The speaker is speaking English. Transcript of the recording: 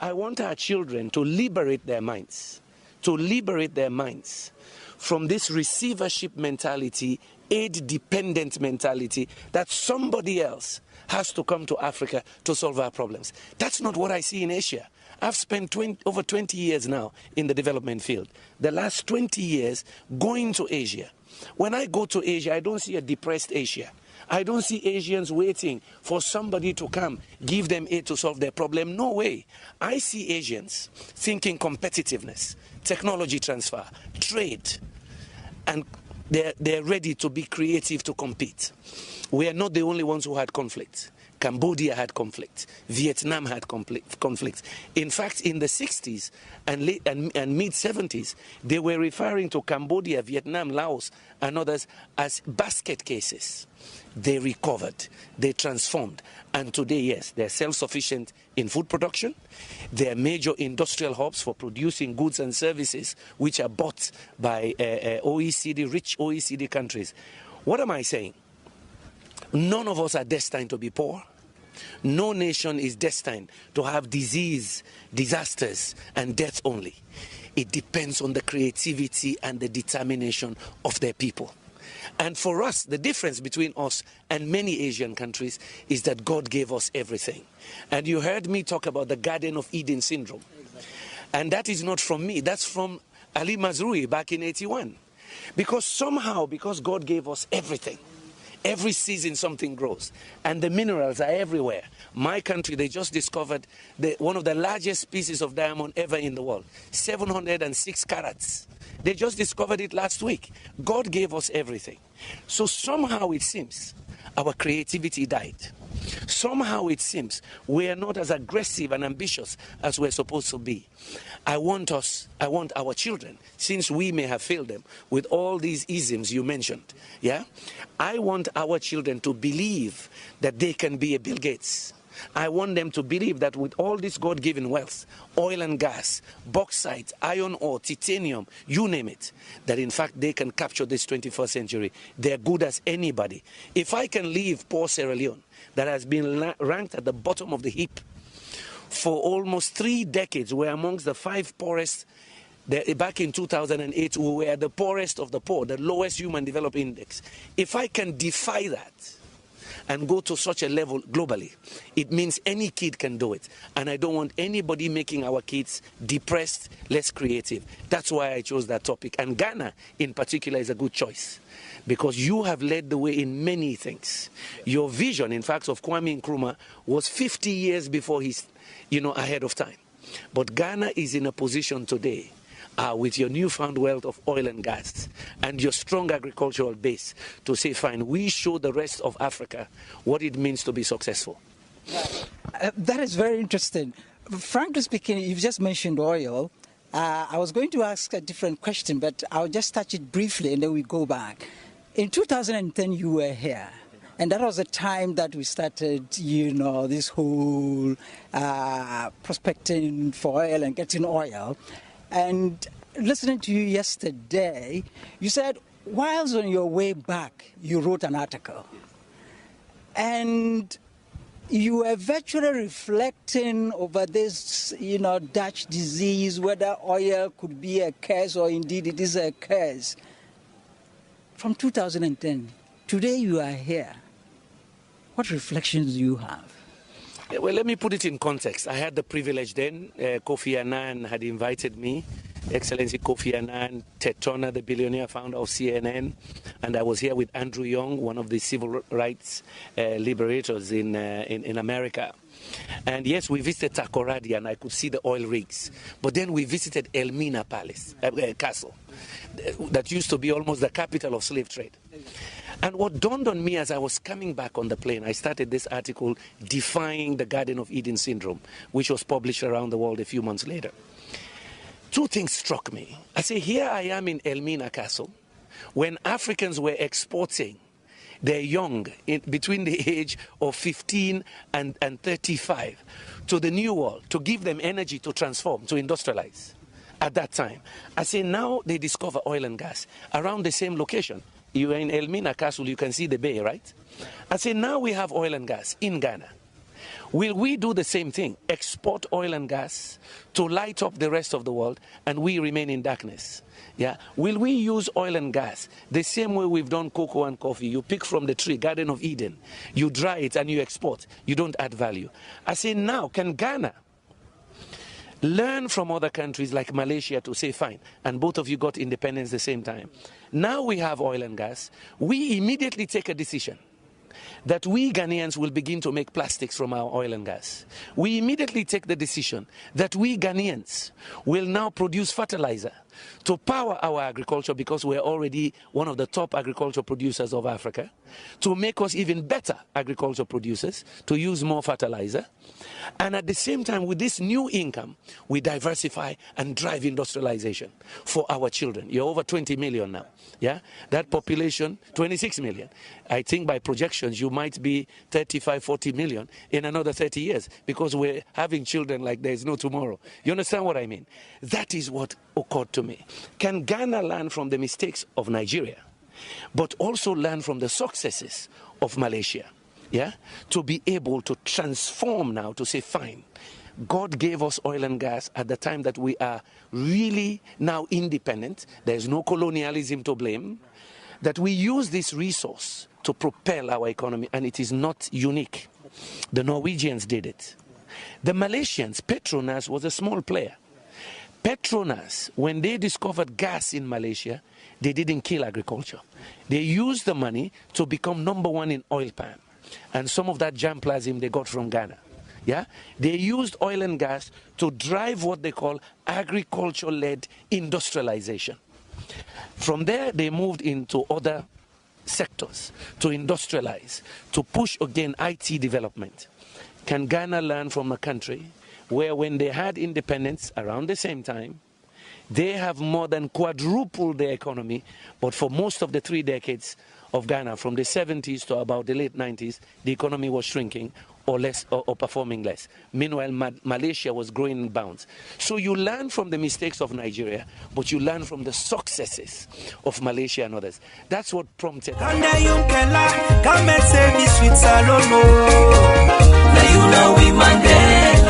I want our children to liberate their minds, from this receivership mentality, aid-dependent mentality that somebody else has to come to Africa to solve our problems. That's not what I see in Asia. I've spent over 20 years now in the development field. The last 20 years going to Asia. When I go to Asia, I don't see a depressed Asia. I don't see Asians waiting for somebody to come, give them aid to solve their problem. No way. I see Asians thinking competitiveness, technology transfer, trade, and they're ready to be creative to compete. We are not the only ones who had conflict. Cambodia had conflict. Vietnam had conflict. In fact, in the 60s and mid-70s, they were referring to Cambodia, Vietnam, Laos, and others as basket cases. They recovered, they transformed, and today, yes, they're self-sufficient in food production. They're major industrial hubs for producing goods and services which are bought by rich OECD countries. What am I saying? None of us are destined to be poor. No nation is destined to have disease, disasters, and death only. It depends on the creativity and the determination of their people. And for us, the difference between us and many Asian countries is that God gave us everything. And you heard me talk about the Garden of Eden syndrome. And that is not from me. That's from Ali Mazrui back in 81. Because God gave us everything. Every season something grows, and the minerals are everywhere. My country, they just discovered one of the largest species of diamond ever in the world, 706 carats. They just discovered it last week. God gave us everything. So somehow it seems our creativity died. Somehow it seems we are not as aggressive and ambitious as we're supposed to be. I want our children, since we may have failed them with all these isms you mentioned, yeah? I want our children to believe that they can be a Bill Gates. I want them to believe that with all this God-given wealth, oil and gas, bauxite, iron ore, titanium, you name it, that in fact they can capture this 21st century. They're good as anybody. If I can leave poor Sierra Leone, that has been ranked at the bottom of the heap for almost 3 decades, we're amongst the 5 poorest. Back in 2008, we were the poorest of the poor, the lowest human development index. If I can defy that and go to such a level globally, it means any kid can do it. And I don't want anybody making our kids depressed, less creative. That's why I chose that topic. And Ghana, in particular, is a good choice, because you have led the way in many things. Your vision, in fact, of Kwame Nkrumah was 50 years before he's, ahead of time. But Ghana is in a position today, with your newfound wealth of oil and gas and your strong agricultural base, to say, fine, we show the rest of Africa what it means to be successful. That is very interesting. Frankly speaking, you've just mentioned oil. I was going to ask a different question, but I'll just touch it briefly and then we go back. In 2010, you were here. And that was the time that we started, this whole prospecting for oil and getting oil. And listening to you yesterday, you said, whilst on your way back, you wrote an article. And you were virtually reflecting over this, Dutch disease, whether oil could be a curse or indeed it is a curse. From 2010, today you are here. What reflections do you have? Well, let me put it in context. I had the privilege then. Kofi Annan had invited me, Excellency Kofi Annan, Ted Turner, the billionaire founder of CNN, and I was here with Andrew Young, one of the civil rights liberators in America. And yes, we visited Takoradi and I could see the oil rigs. But then we visited Elmina Castle, that used to be almost the capital of slave trade. And what dawned on me as I was coming back on the plane, I started this article, Defying the Garden of Eden Syndrome, which was published around the world a few months later. 2 things struck me. I say, here I am in Elmina Castle, when Africans were exporting their young between the age of 15 and 35 to the New World to give them energy to transform, to industrialize at that time. I say, now they discover oil and gas around the same location. You are in Elmina Castle, you can see the bay, right? I say, now we have oil and gas in Ghana. Will we do the same thing? Export oil and gas to light up the rest of the world and we remain in darkness? Yeah. Will we use oil and gas the same way we've done cocoa and coffee? You pick from the tree, Garden of Eden, you dry it and you export. You don't add value. I say now, can Ghana learn from other countries like Malaysia to say, fine, and both of you got independence the same time. Now we have oil and gas. We immediately take a decision that we Ghanaians will begin to make plastics from our oil and gas. We immediately take the decision that we Ghanaians will now produce fertilizer to power our agriculture, because we're already one of the top agriculture producers of Africa, to make us even better agriculture producers, to use more fertilizer. And at the same time, with this new income, we diversify and drive industrialization for our children. You're over 20 million now. Yeah, that population, 26 million. I think by projections, you might be 35, 40 million in another 30 years, because we're having children like there's no tomorrow. You understand what I mean? That is what occurred to me. Can Ghana learn from the mistakes of Nigeria, but also learn from the successes of Malaysia? Yeah, to be able to transform now, to say, fine, God gave us oil and gas at the time that we are really now independent. There's no colonialism to blame. That we use this resource to propel our economy, and it is not unique. The Norwegians did it. The Malaysians, Petronas was a small player. Petronas, when they discovered gas in Malaysia, they didn't kill agriculture. They used the money to become #1 in oil palm. And some of that germplasm they got from Ghana. Yeah? They used oil and gas to drive what they call agriculture-led industrialization. From there, they moved into other sectors to industrialize, to push again IT development. Can Ghana learn from a country where, when they had independence around the same time, they have more than quadrupled their economy, but for most of the 3 decades of Ghana, from the 70s to about the late 90s, the economy was shrinking or less, or performing less. Meanwhile, Malaysia was growing in bounds. So you learn from the mistakes of Nigeria, but you learn from the successes of Malaysia and others. That's what prompted. Come and say this with Salomo. Now you know we Mandela.